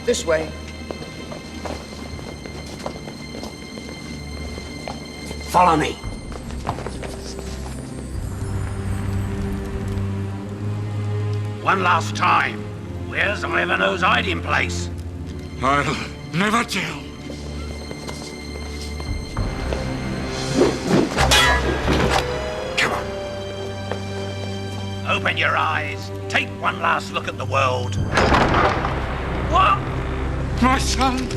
This way. Follow me. One last time. Where's Ivanhoe's hiding place? I'll never tell. Come on. Open your eyes. Take one last look at the world. What? My son.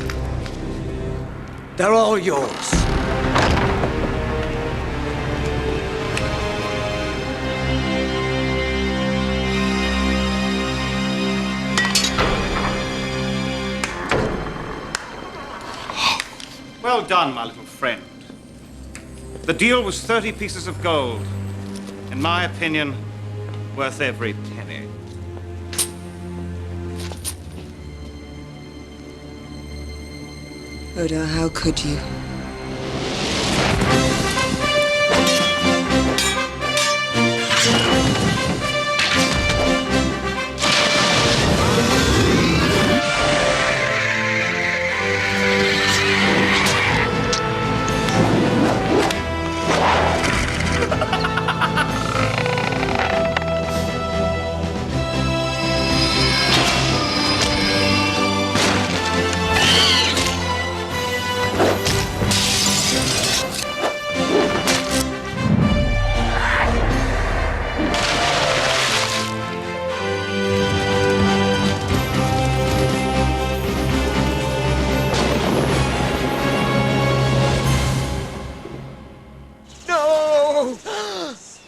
They're all yours. Well done, my little friend. The deal was 30 pieces of gold. In my opinion, worth every penny. Oda, how could you?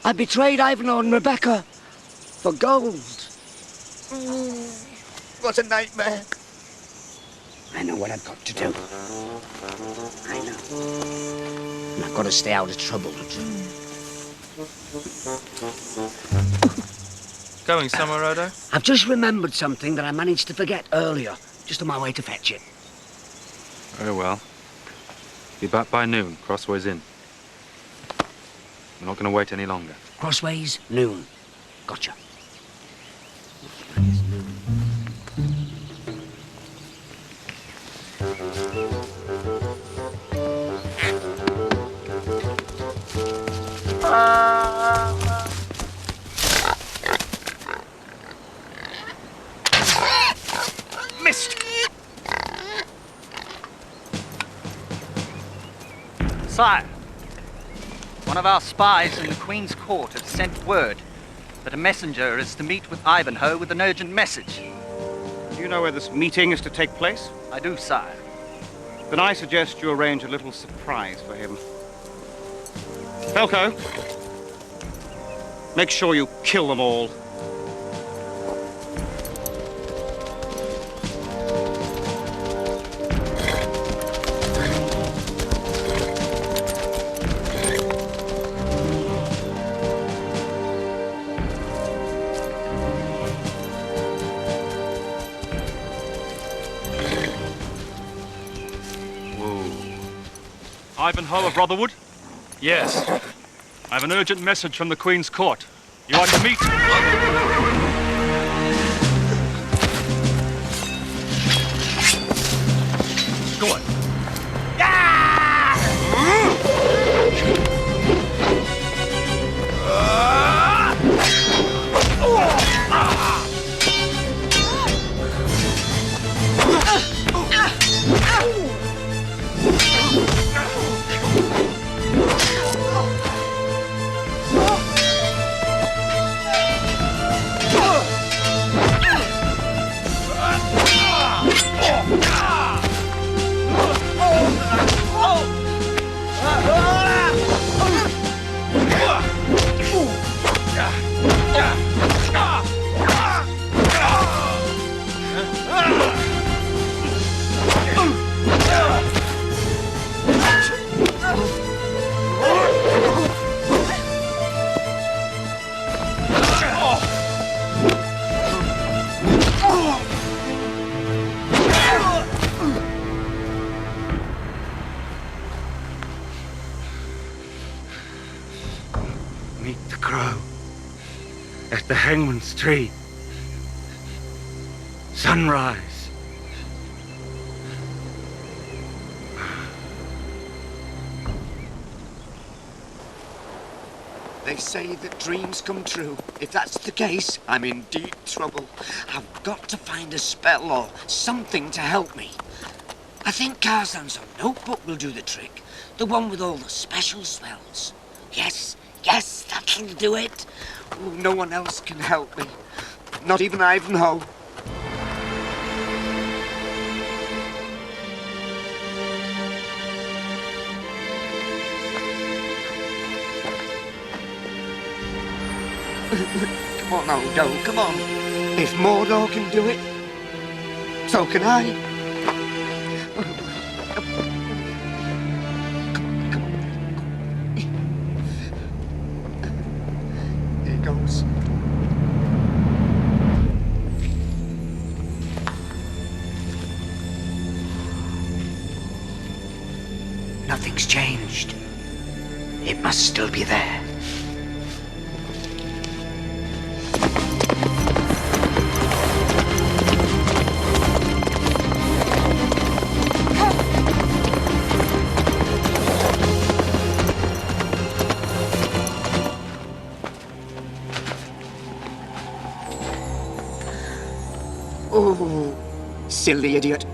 I betrayed Ivanhoe and Rebecca for gold. What a nightmare. I know what I've got to do. I know. And I've got to stay out of trouble. Going somewhere, Odo? I've just remembered something that I managed to forget earlier, just on my way to fetch it. Very well. Be back by noon, Crossways Inn. We're not going to wait any longer. Crossways, noon. Gotcha. Missed! Sire, one of our spies in the Queen's court has sent word that a messenger is to meet with Ivanhoe with an urgent message. Do you know where this meeting is to take place? I do, sire. Then I suggest you arrange a little surprise for him. Falco, make sure you kill them all. Ivanhoe of Rotherwood? Yes. I have an urgent message from the Queen's court. You are to meet... Go on. at the hangman's tree. Sunrise. They say that dreams come true. If that's the case, I'm in deep trouble. I've got to find a spell or something to help me. I think Khazan's notebook will do the trick. The one with all the special spells. Yes, that'll do it. Oh, no one else can help me. Not even Ivanhoe. Come on, Odo, come on. If Mordor can do it, so can I. Come on. Here it goes. Nothing's changed. It must still be there. Oh, silly idiot.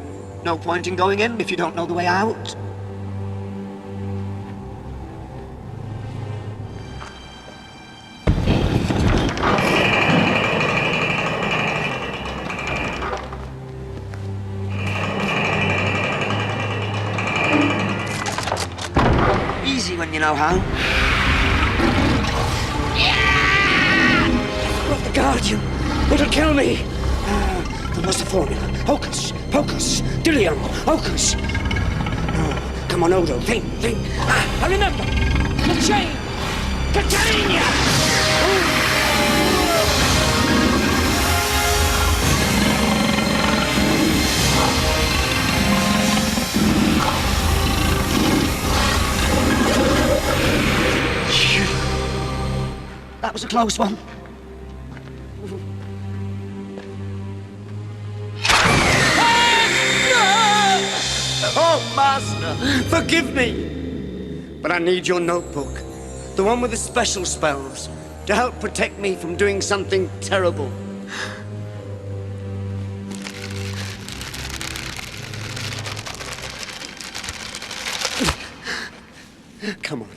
No point in going in if you don't know the way out. Easy when you know how. Not the Guardian. It'll kill me. What's the formula? Hocus, pocus, dillium, hocus. Oh, come on, Odo, think. I remember. The chain! Catania! That was a close one. Oh, Master, forgive me. But I need your notebook. The one with the special spells. To help protect me from doing something terrible. Come on.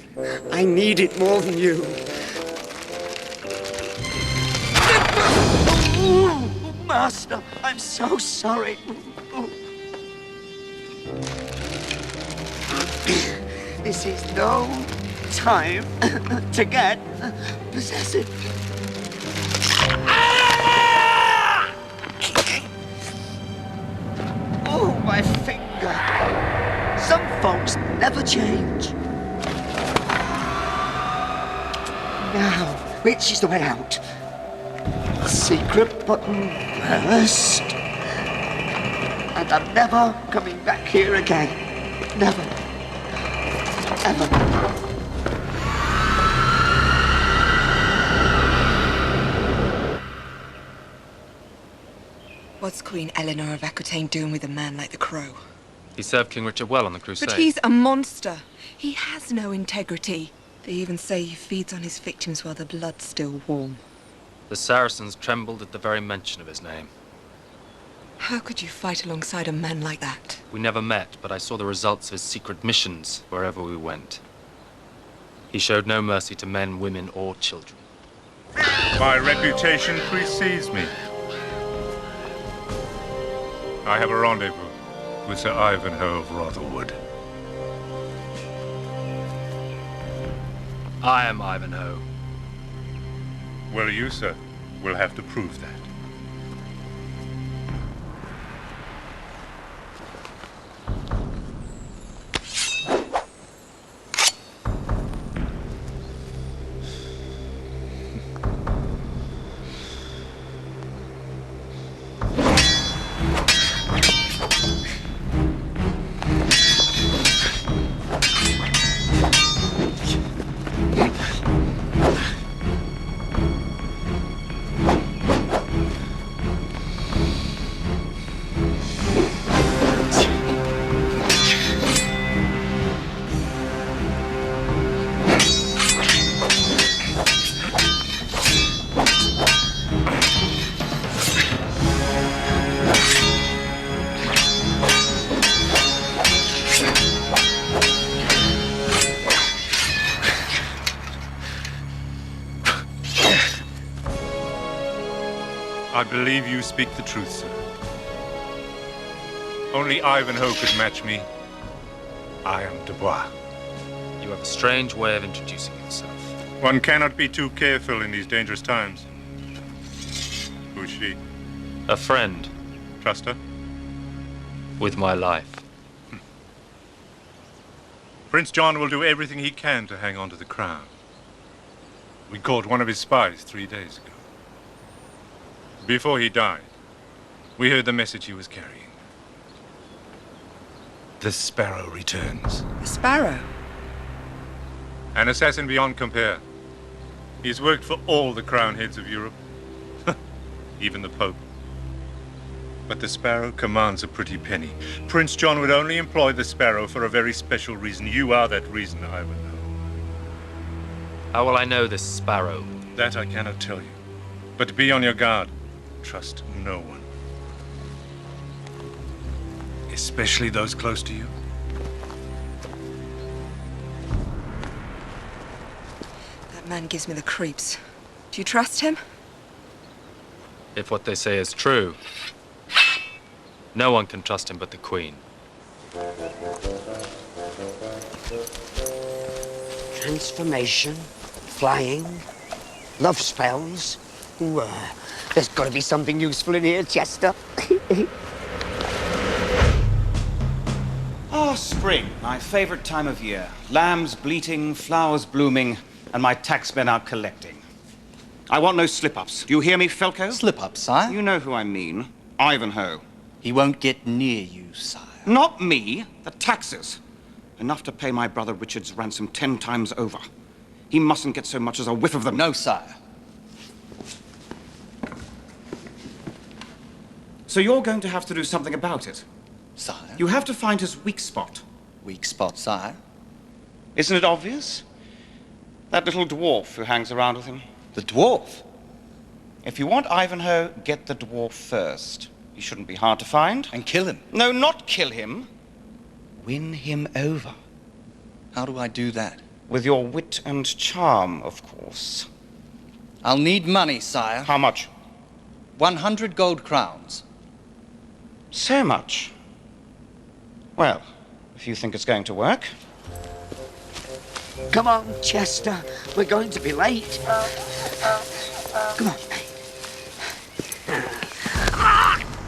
I need it more than you. Master, I'm so sorry. This is no time to get possessive. Oh, my finger. Some folks never change. Now, which is the way out? Secret button first. And I'm never coming back here again. Never. Ever. What's Queen Eleanor of Aquitaine doing with a man like the Crow? He served King Richard well on the Crusade. But he's a monster. He has no integrity. They even say he feeds on his victims while the blood's still warm. The Saracens trembled at the very mention of his name. How could you fight alongside a man like that? We never met, but I saw the results of his secret missions wherever we went. He showed no mercy to men, women, or children. My reputation precedes me. I have a rendezvous with Sir Ivanhoe of Rotherwood. I am Ivanhoe. Well, you, sir, will have to prove that. I believe you speak the truth, sir. Only Ivanhoe could match me. I am Du Bois. You have a strange way of introducing yourself. One cannot be too careful in these dangerous times. Who's she? A friend. Trust her? With my life. Prince John will do everything he can to hang on to the crown. We caught one of his spies 3 days ago. Before he died, we heard the message he was carrying. The Sparrow returns. The Sparrow? An assassin beyond compare. He's worked for all the crown heads of Europe. Even the Pope. But the Sparrow commands a pretty penny. Prince John would only employ the Sparrow for a very special reason. You are that reason, Ivanhoe. How will I know this Sparrow? That I cannot tell you. But be on your guard. Trust no one. Especially those close to you. That man gives me the creeps. Do you trust him? If what they say is true, no one can trust him but the Queen. Transformation, flying, love spells. Ooh, there's got to be something useful in here, Chester. Spring, my favorite time of year. Lambs bleating, flowers blooming, and my taxmen out collecting. I want no slip-ups. Do you hear me, Falco? Slip-up, sire? You know who I mean. Ivanhoe. He won't get near you, sire. Not me. The taxes. Enough to pay my brother Richard's ransom 10 times over. He mustn't get so much as a whiff of them. No, sire. So you're going to have to do something about it. Sire? You have to find his weak spot. Weak spot, sire? Isn't it obvious? That little dwarf who hangs around with him. The dwarf? If you want Ivanhoe, get the dwarf first. He shouldn't be hard to find. And kill him? No, not kill him. Win him over. How do I do that? With your wit and charm, of course. I'll need money, sire. How much? 100 gold crowns. So much? Well, if you think it's going to work. Come on, Chester. We're going to be late. Come on, mate.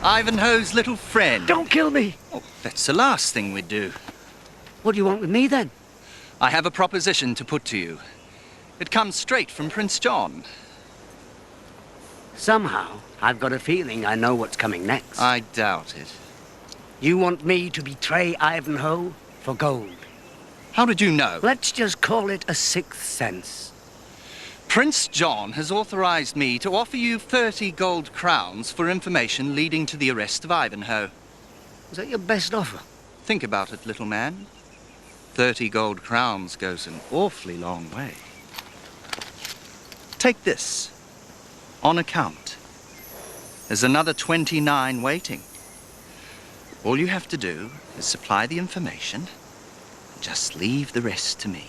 Ivanhoe's little friend. Don't kill me. Oh, that's the last thing we'd do. What do you want with me, then? I have a proposition to put to you. It comes straight from Prince John. Somehow, I've got a feeling I know what's coming next. I doubt it. You want me to betray Ivanhoe for gold? How did you know? Let's just call it a sixth sense. Prince John has authorized me to offer you 30 gold crowns for information leading to the arrest of Ivanhoe. Is that your best offer? Think about it, little man. 30 gold crowns goes an awfully long way. Take this. On account. There's another 29 waiting. All you have to do is supply the information. Just leave the rest to me.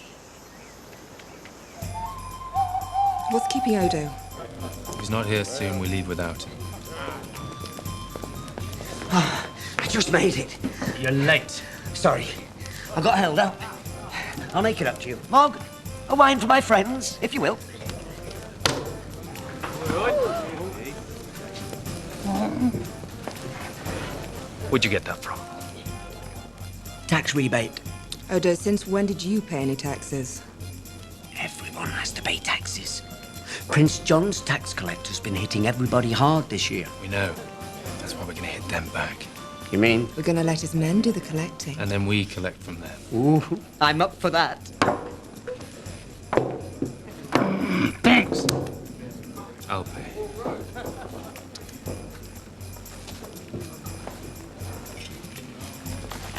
What's keeping Odo? If he's not here soon, we leave without him. I just made it. You're late. Sorry. I got held up. I'll make it up to you. Mog, a wine for my friends, if you will. Where'd you get that from? Tax rebate. Odo, since when did you pay any taxes? Everyone has to pay taxes. Prince John's tax collector's been hitting everybody hard this year. We know. That's why we're gonna hit them back. You mean? We're gonna let his men do the collecting. And then we collect from them. Ooh, I'm up for that. Thanks. I'll pay.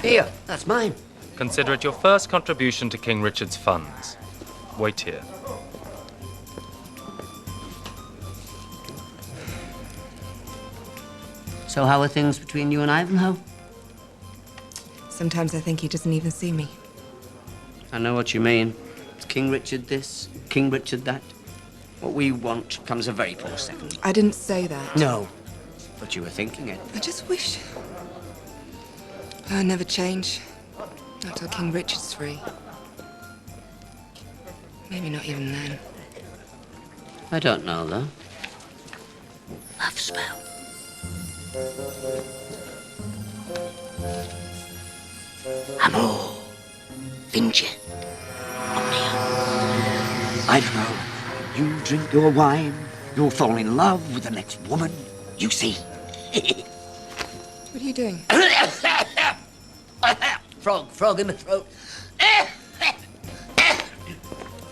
Here, that's mine. Consider it your first contribution to King Richard's funds. Wait here. So how are things between you and Ivanhoe? Sometimes I think he doesn't even see me. I know what you mean. It's King Richard this, King Richard that. What we want comes a very poor second. I didn't say that. No, but you were thinking it. I just wish... I'll never change. Not till King Richard's free. Maybe not even then. I don't know, though. Love spell. Amor. Vinci. Omnia. Ivanhoe, you drink your wine, you'll fall in love with the next woman you see. What are you doing? Frog in my throat.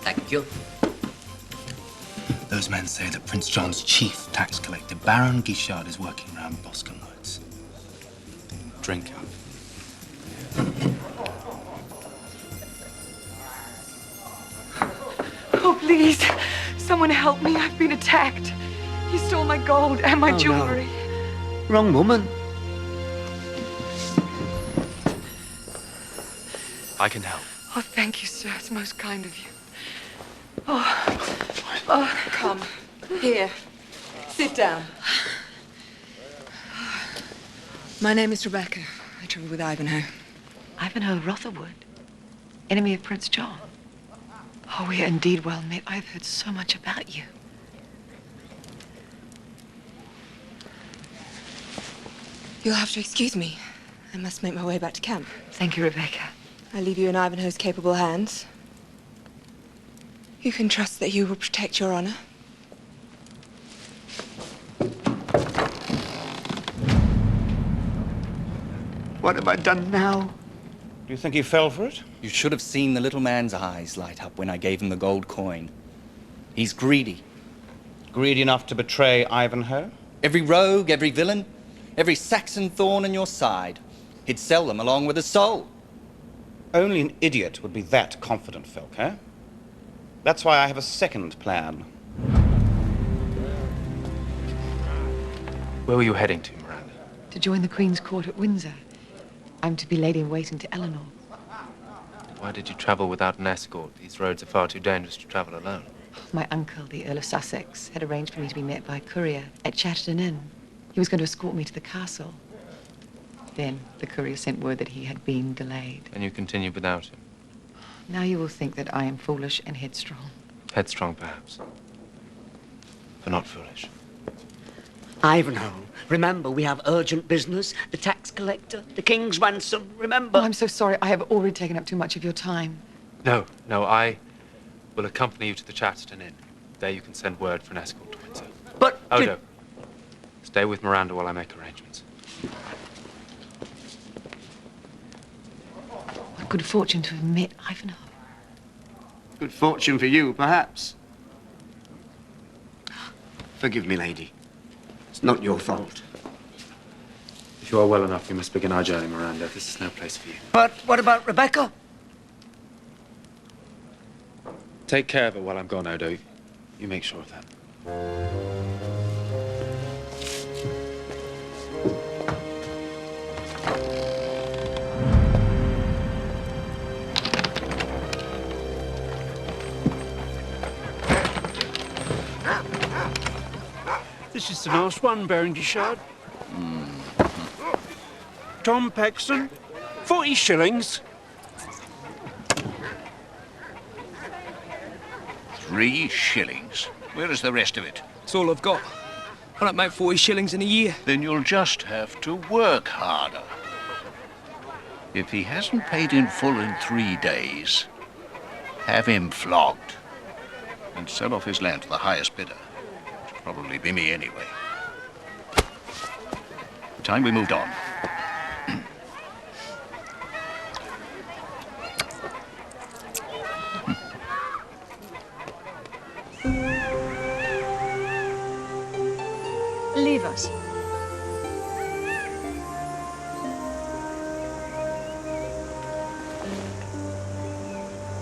Thank you. Those men say that Prince John's chief tax collector, Baron Guichard, is working around Boscombe Woods. Drink up. Oh, please. Someone help me. I've been attacked. He stole my gold and my jewelry. No. Wrong woman. I can help. Oh, thank you, sir. It's most kind of you. Oh, come. Here. Sit down. My name is Rebecca. I travel with Ivanhoe. Ivanhoe Rotherwood, enemy of Prince John. Oh, we are indeed well met. I've heard so much about you. You'll have to excuse me. I must make my way back to camp. Thank you, Rebecca. I leave you in Ivanhoe's capable hands. You can trust that he will protect your honor. What have I done now? Do you think he fell for it? You should have seen the little man's eyes light up when I gave him the gold coin. He's greedy. Greedy enough to betray Ivanhoe? Every rogue, every villain, every Saxon thorn in your side. He'd sell them along with his soul. Only an idiot would be that confident, Falco. That's why I have a second plan. Where were you heading to, Miranda? To join the Queen's court at Windsor. I'm to be lady-in-waiting to Eleanor. Why did you travel without an escort? These roads are far too dangerous to travel alone. My uncle, the Earl of Sussex, had arranged for me to be met by a courier at Chatterton Inn. He was going to escort me to the castle. Then the courier sent word that he had been delayed. And you continued without him? Now you will think that I am foolish and headstrong. Headstrong, perhaps. But not foolish. Ivanhoe, remember, we have urgent business. The tax collector, the king's ransom, remember? Oh, I'm so sorry. I have already taken up too much of your time. No, I will accompany you to the Chatterton Inn. There you can send word for an escort to Windsor. But... Odo, stay with Miranda while I make arrangements. What good fortune to have met Ivanhoe. Good fortune for you, perhaps. Forgive me, lady. It's not your fault. If you are well enough, we must begin our journey, Miranda. This is no place for you. But what about Rebecca? Take care of her while I'm gone, Odo. You make sure of that. This is the last one, Baron Guichard. Tom Paxton, 40 shillings. 3 shillings? Where is the rest of it? That's all I've got. I don't make 40 shillings in a year. Then you'll just have to work harder. If he hasn't paid in full in 3 days, have him flogged and sell off his land to the highest bidder. Which will probably be me anyway. Time we moved on. Leave us.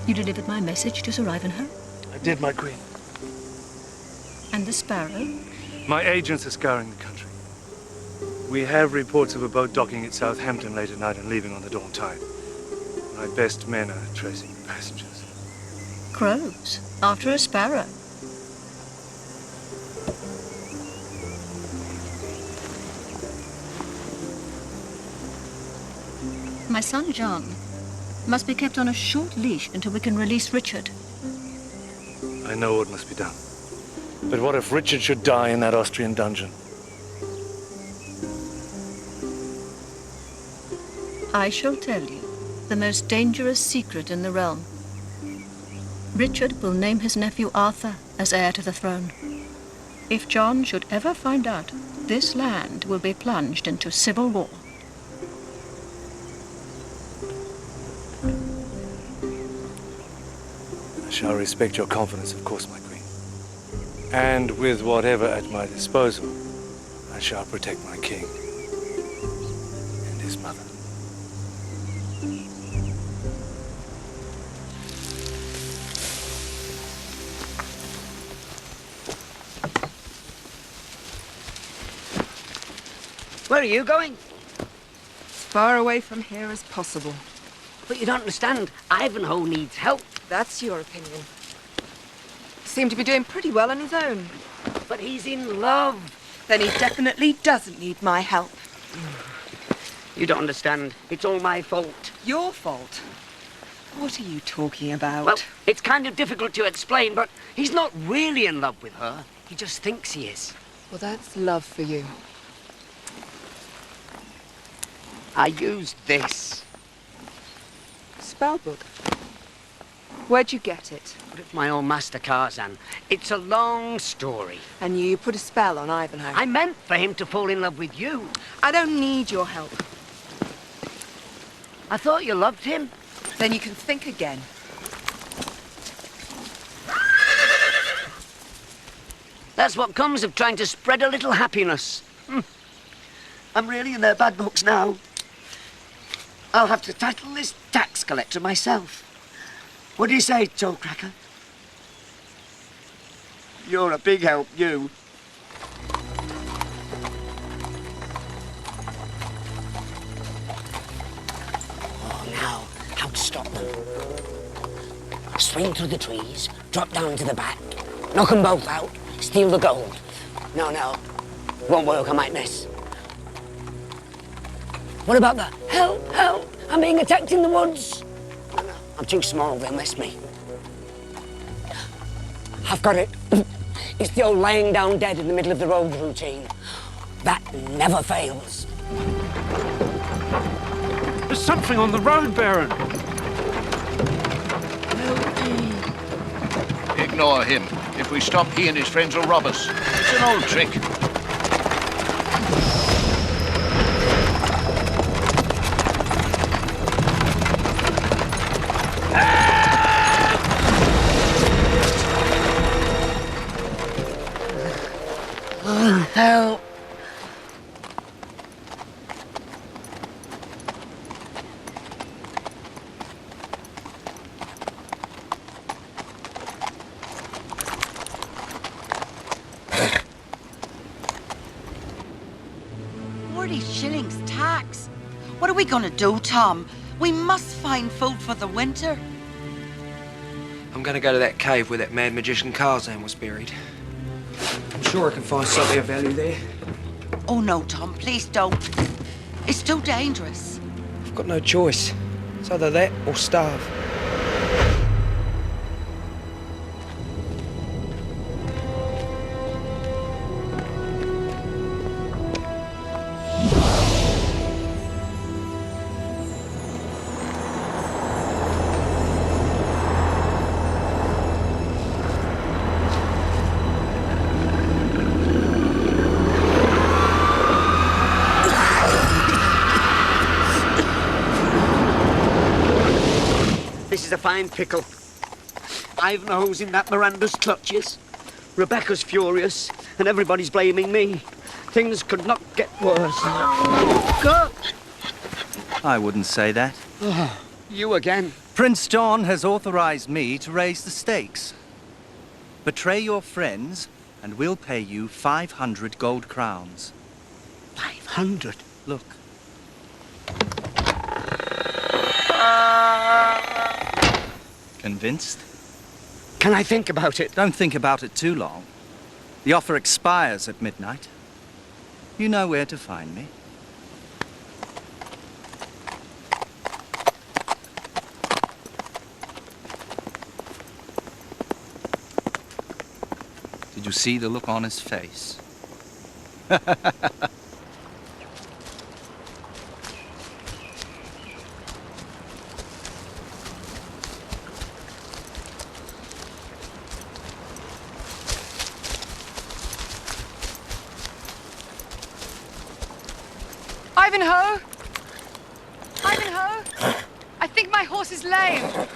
You delivered my message to Sir Ivanhoe? I did, my queen. And the Sparrow? My agents are scouring the country. We have reports of a boat docking at Southampton late at night and leaving on the dawn tide. My best men are tracing the passengers. Crows, after a sparrow. My son, John, must be kept on a short leash until we can release Richard. I know what must be done. But what if Richard should die in that Austrian dungeon? I shall tell you the most dangerous secret in the realm. Richard will name his nephew Arthur as heir to the throne. If John should ever find out, this land will be plunged into civil war. I shall respect your confidence, of course, my queen. And with whatever at my disposal, I shall protect my king and his mother. Where are you going? As far away from here as possible. But you don't understand. Ivanhoe needs help. That's your opinion. Seemed to be doing pretty well on his own. But he's in love. Then he definitely doesn't need my help. You don't understand. It's all my fault. Your fault? What are you talking about? Well, it's kind of difficult to explain, but he's not really in love with her. He just thinks he is. Well, that's love for you. I used this. Spellbook. Where'd you get it? But it's my old master Khazan. It's a long story. And you put a spell on Ivanhoe. I meant for him to fall in love with you. I don't need your help. I thought you loved him. Then you can think again. That's what comes of trying to spread a little happiness. I'm really in their bad books now. I'll have to title this tax collector myself. What do you say, toe cracker? You're a big help, you. Oh, now, how to stop them? Swing through the trees, drop down to the back, knock them both out, steal the gold. No, won't work, I might miss. What about the help, help, I'm being attacked in the woods? No, I'm too small, they'll miss me. I've got it. It's the old lying down dead in the middle of the road routine. That never fails. There's something on the road, Baron. Ignore him. If we stop, he and his friends will rob us. It's an old trick. Help. $40 tax. What are we gonna do, Tom? We must find food for the winter. I'm gonna go to that cave where that mad magician Khazan was buried. I'm sure I can find something of value there. Oh no, Tom, please don't. It's too dangerous. I've got no choice. It's either that or starve. This is a fine pickle. Ivanhoe's in that Miranda's clutches. Rebecca's furious, and everybody's blaming me. Things could not get worse. God! I wouldn't say that. Oh, you again. Prince John has authorized me to raise the stakes. Betray your friends, and we'll pay you 500 gold crowns. 500? Look. Convinced? Can I think about it? Don't think about it too long. The offer expires at midnight. You know where to find me. Did you see the look on his face? Ivanhoe! Ivanhoe! I think my horse is lame.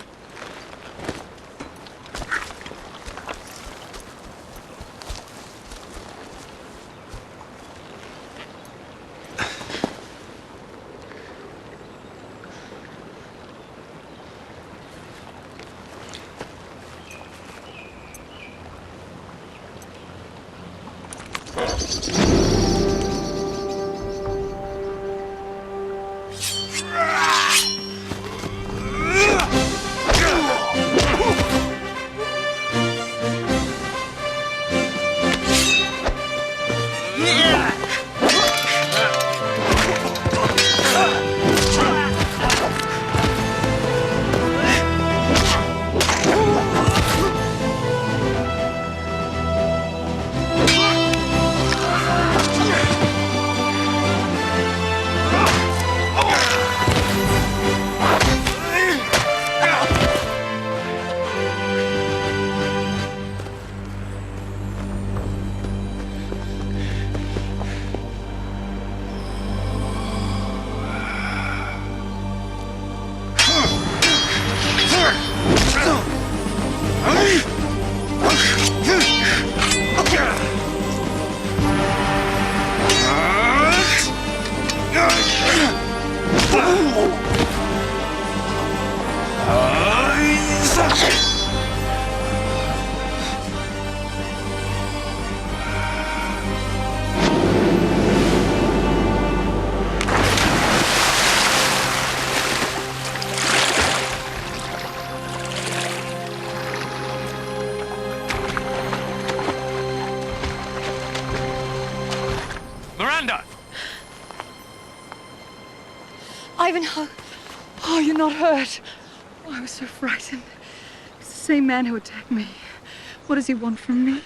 Miranda! Ivanhoe! Oh, you're not hurt. Oh, I was so frightened. It's the same man who attacked me. What does he want from me?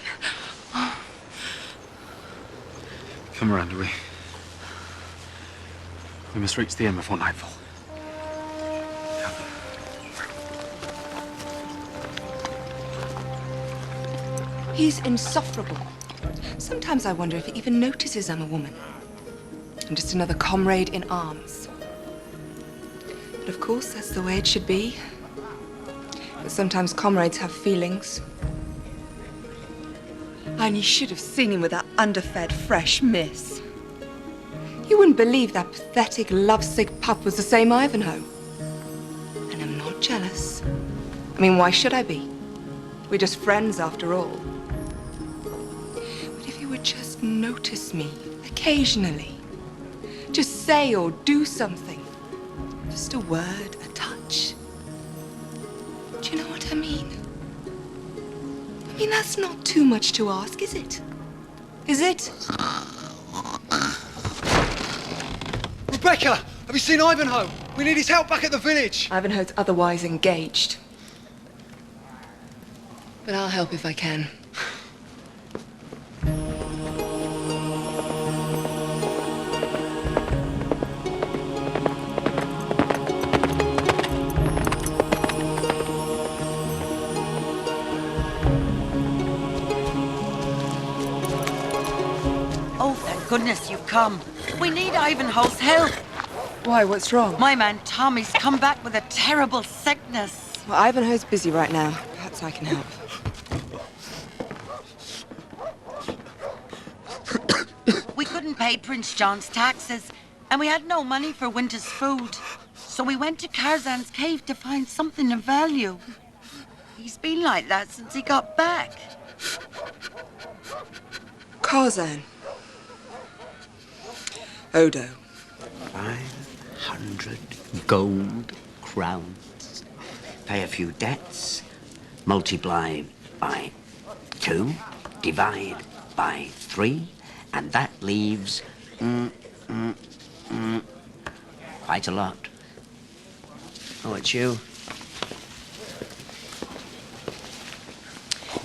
Oh. Come, Miranda, we must reach the inn before nightfall. He's insufferable. Sometimes I wonder if he even notices I'm a woman. I'm just another comrade in arms. But of course, that's the way it should be. But sometimes comrades have feelings. And you should have seen him with that underfed, fresh miss. You wouldn't believe that pathetic, lovesick pup was the same Ivanhoe. And I'm not jealous. I mean, why should I be? We're just friends after all. But if you would just notice me occasionally, just say or do something. Just a word, a touch. Do you know what I mean? I mean, that's not too much to ask, is it? Is it? Rebecca, have you seen Ivanhoe? We need his help back at the village. Ivanhoe's otherwise engaged. But I'll help if I can. Goodness, you've come. We need Ivanhoe's help. Why, what's wrong? My man Tommy's come back with a terrible sickness. Well, Ivanhoe's busy right now. Perhaps I can help. We couldn't pay Prince John's taxes, and we had no money for winter's food. So we went to Khazan's cave to find something of value. He's been like that since he got back. Khazan. Odo. 500 gold crowns. Pay a few debts, multiply by 2, divide by 3, and that leaves quite a lot. Oh, it's you.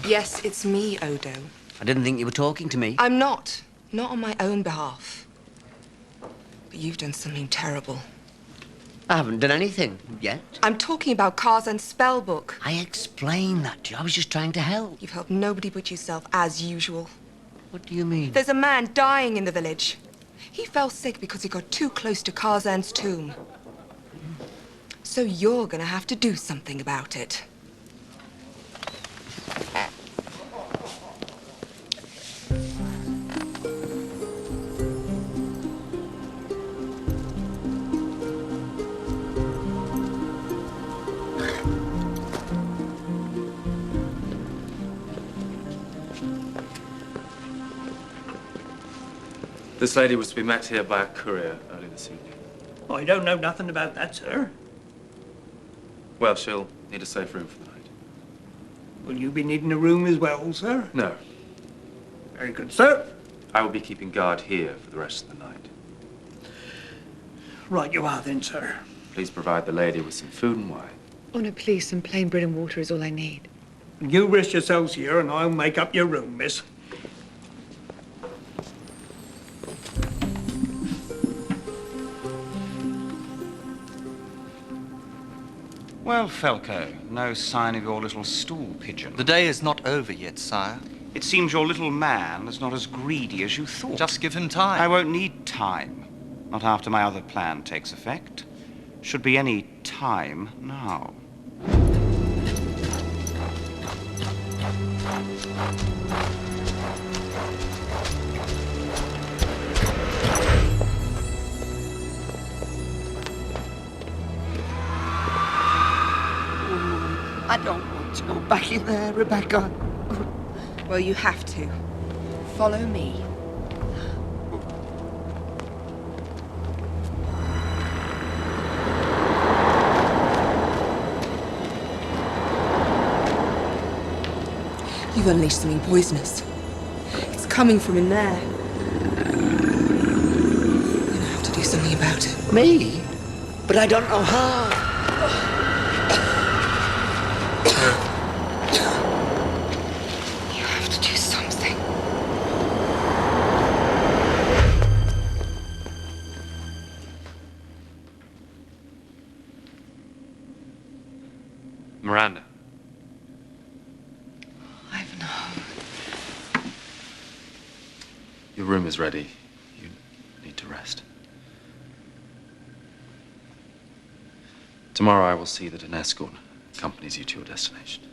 Yes, it's me, Odo. I didn't think you were talking to me. I'm not. Not on my own behalf. But you've done something terrible. I haven't done anything yet. I'm talking about Khazan's spellbook. I explained that to you. I was just trying to help. You've helped nobody but yourself, as usual. What do you mean? There's a man dying in the village. He fell sick because he got too close to Khazan's tomb. So you're gonna have to do something about it. This lady was to be met here by a courier early this evening. I don't know nothing about that, sir. Well, she'll need a safe room for the night. Will you be needing a room as well, sir? No. Very good, sir. I will be keeping guard here for the rest of the night. Right you are then, sir. Please provide the lady with some food and wine. Oh, no, please, some plain bread and water is all I need. You rest yourselves here and I'll make up your room, miss. Well, Falco, no sign of your little stool pigeon. The day is not over yet, sire. It seems your little man is not as greedy as you thought. Just give him time. I won't need time. Not after my other plan takes effect. Should be any time now. I don't want to go back in there, Rebecca. Well, you have to. Follow me. You've unleashed something poisonous. It's coming from in there. You're gonna have to do something about it. Me? But I don't know how. You have to do something. Miranda. Ivanhoe. Your room is ready. You need to rest. Tomorrow I will see that an escort accompanies you to your destination.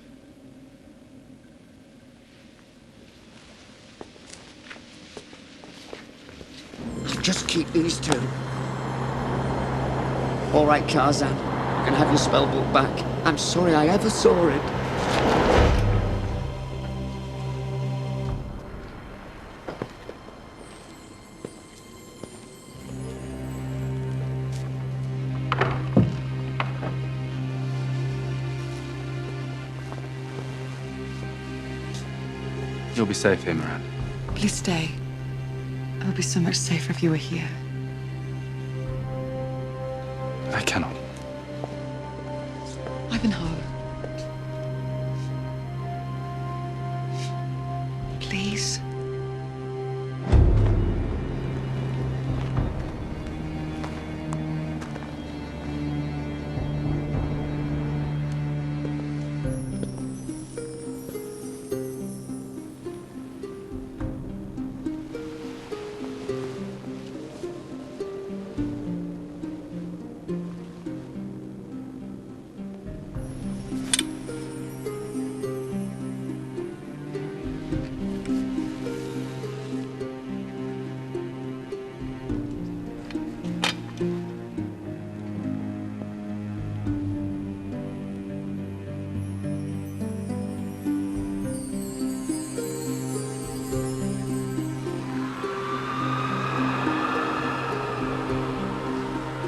Just keep these two. All right, Khazan. You can have your spellbook back. I'm sorry I ever saw it. You'll be safe here, Miranda. Please stay. I would be so much safer if you were here. I cannot. Ivanhoe. Please.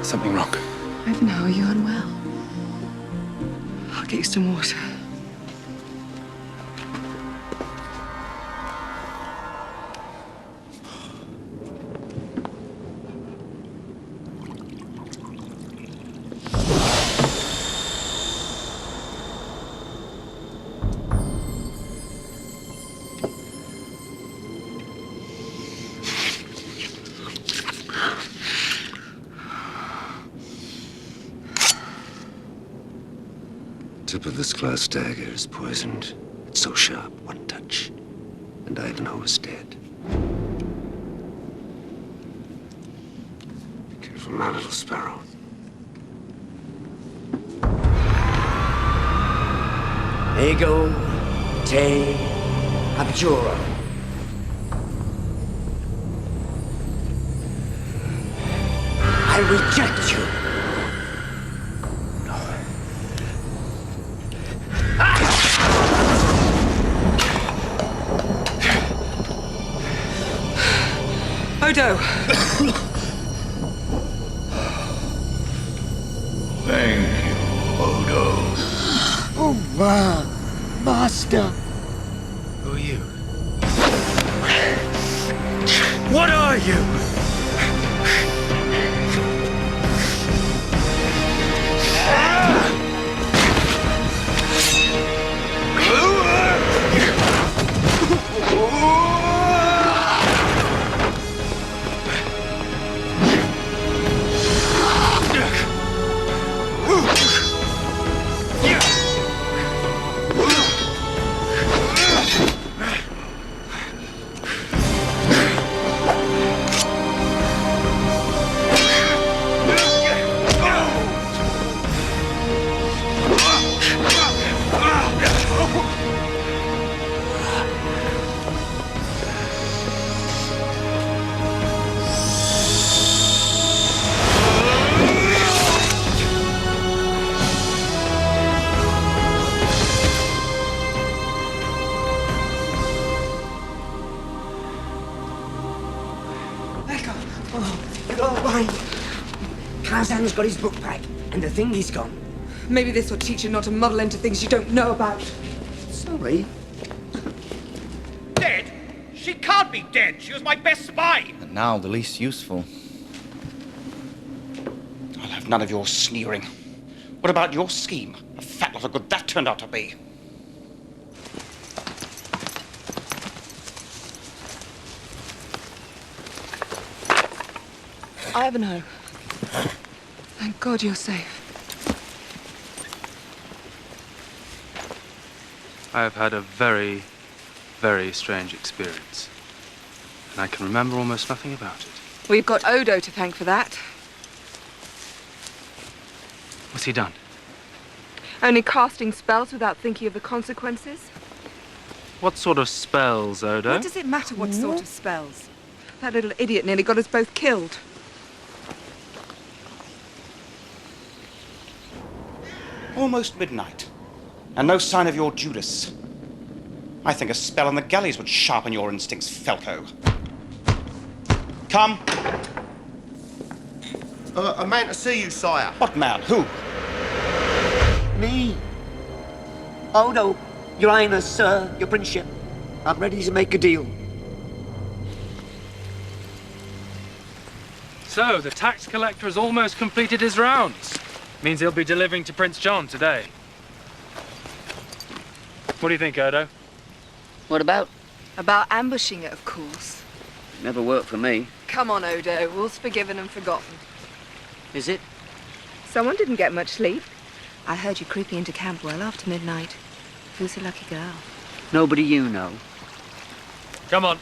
Something wrong. Ivanhoe, are you unwell? I'll get you some water. tip of this glass dagger is poisoned. It's so sharp, one touch, and Ivanhoe is dead. Be careful, my little Sparrow. Ego te abjuro. I reject you. Odo! Thank you, Odo. Oh, master. Who are you? What are you? Khazan's got his book bag, and the thing is gone. Maybe this will teach you not to muddle into things you don't know about. Sorry. Dead? She can't be dead. She was my best spy. And now the least useful. I'll have none of your sneering. What about your scheme? A fat lot of good that turned out to be. Ivanhoe. Thank God you're safe. I have had a very, very strange experience. And I can remember almost nothing about it. We've got Odo to thank for that. What's he done? Only casting spells without thinking of the consequences. What sort of spells, Odo? What does it matter what sort of spells? That little idiot nearly got us both killed. Almost midnight, and no sign of your Judas. I think a spell on the galleys would sharpen your instincts, Falco. Come. A man to see you, sire. What man? Who? Me. Odo, your highness, sir, your princeship. I'm ready to make a deal. So, the tax collector has almost completed his rounds. Means he'll be delivering to Prince John today. What do you think, Odo? What about? About ambushing it, of course. Never worked for me. Come on, Odo. All's forgiven and forgotten. Is it? Someone didn't get much sleep. I heard you creeping into camp well after midnight. Who's the lucky girl? Nobody you know. Come on.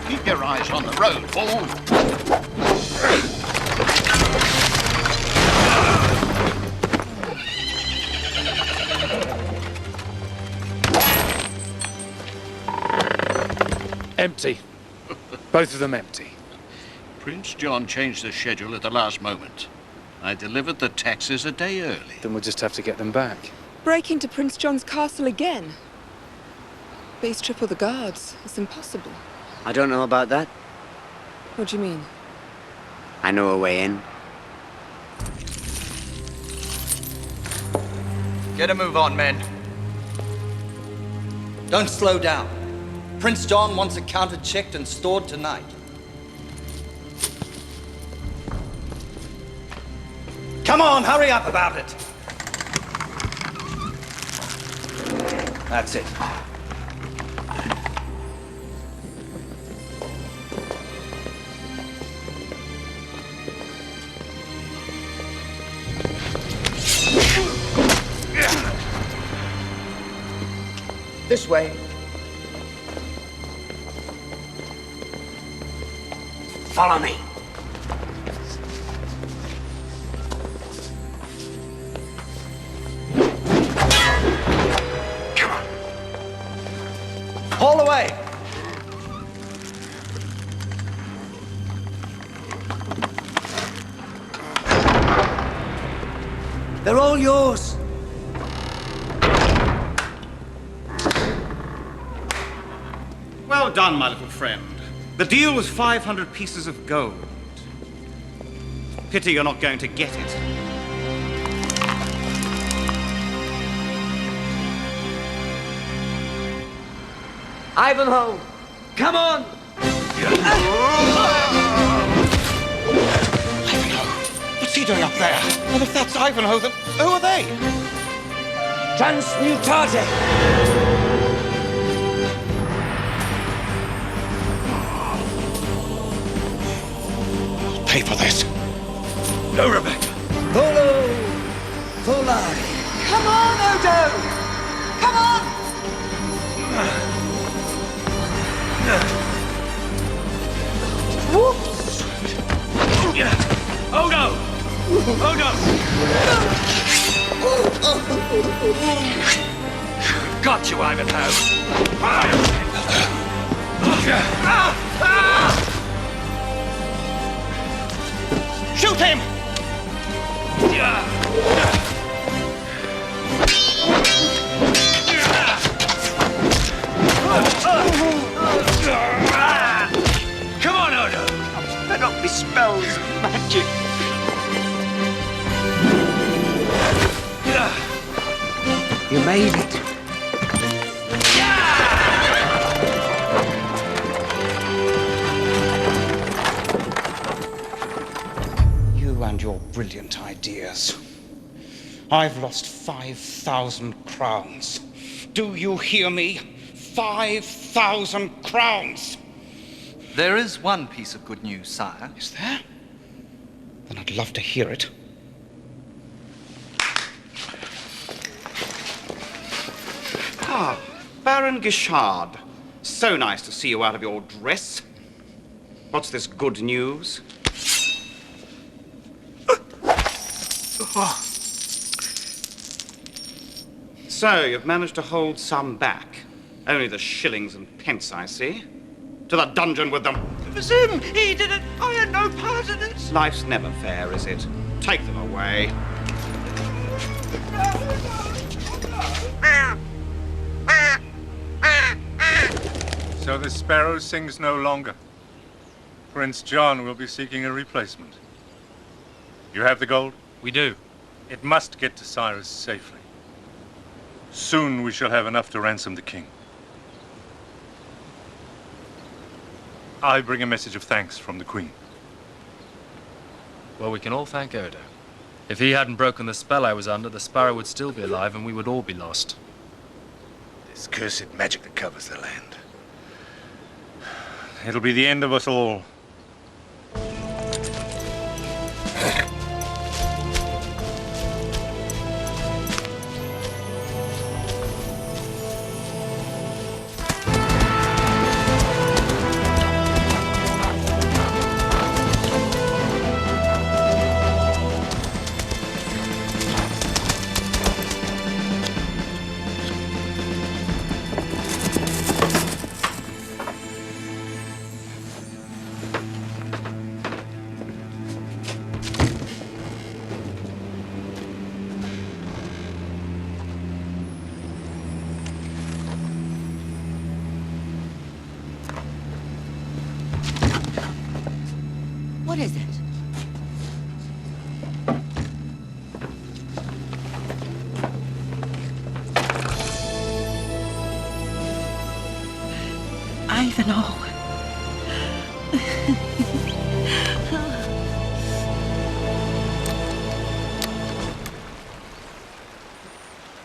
Keep your eyes on the road, fool. Empty. Both of them empty. Prince John changed the schedule at the last moment. I delivered the taxes a day early. Then we'll just have to get them back. Break into Prince John's castle again? But he's triple the guards. It's impossible. I don't know about that. What do you mean? I know a way in. Get a move on, men. Don't slow down. Prince John wants it counter-checked and stored tonight. Come on, hurry up about it. That's it. This way. Follow me. Come on. Haul away! They're all yours. Well done, my little friend. The deal was 500 pieces of gold. Pity you're not going to get it. Ivanhoe, come on! What's he doing up there? Well, if that's Ivanhoe, then who are they? Transmutate! Pay for this. No, Rebecca. Volo! Volare! Come on, Odo! Come on! Whoops! Odo! Odo! Got you, Ivanhoe. Shoot him! Come on, Odo! Fed up with spells of magic. You made it. You and your brilliant ideas. I've lost 5,000 crowns. Do you hear me? 5,000 crowns! There is one piece of good news, sire. Is there? Then I'd love to hear it. Ah, Baron Guichard. So nice to see you out of your dress. What's this good news? So, you've managed to hold some back. Only the shillings and pence, I see. To the dungeon with them. It was him! He did it! I had no part in it! Life's never fair, is it? Take them away. So the Sparrow sings no longer. Prince John will be seeking a replacement. You have the gold? We do. It must get to Cyrus safely. Soon we shall have enough to ransom the king. I bring a message of thanks from the Queen. Well, we can all thank Odo. If he hadn't broken the spell I was under, the Sparrow would still be alive and we would all be lost. This cursed magic that covers the land. It'll be the end of us all. What is it? Ivanhoe.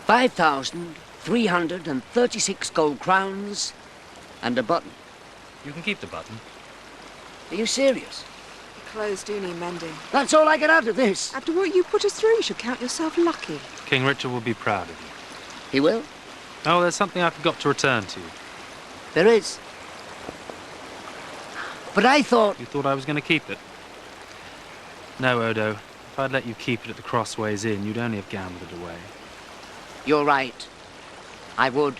5,336 gold crowns and a button. You can keep the button. Are you serious? Clothes do need mending. That's all I get out of this. After what you put us through, you should count yourself lucky. King Richard will be proud of you. He will? Oh, there's something I forgot to return to you. There is. But I thought... You thought I was going to keep it? No, Odo. If I'd let you keep it at the Crossways Inn, you'd only have gambled it away. You're right. I would.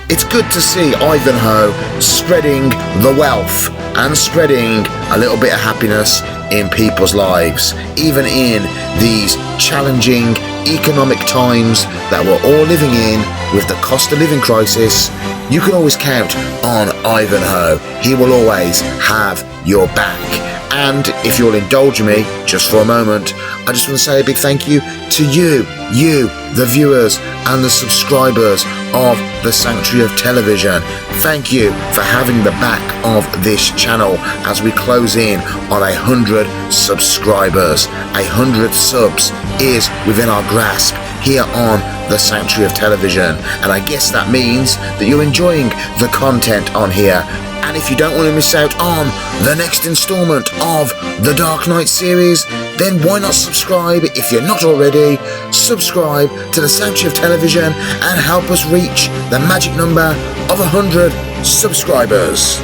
It's good to see Ivanhoe spreading the wealth and spreading a little bit of happiness in people's lives, even in these challenging economic times that we're all living in with the cost of living crisis. You can always count on Ivanhoe. He will always have your back. And if you'll indulge me just for a moment, I just want to say a big thank you to you, the viewers and the subscribers of the Sanctuary of Television. Thank you for having the back of this channel as we close in on 100 subscribers. 100 subs is within our grasp here on the Sanctuary of Television, and I guess that means that you're enjoying the content on here. And if you don't want to miss out on the next installment of the Dark Knight series, then why not subscribe if you're not already? Subscribe to the Sanctuary of Television and help us reach the magic number of 100 subscribers.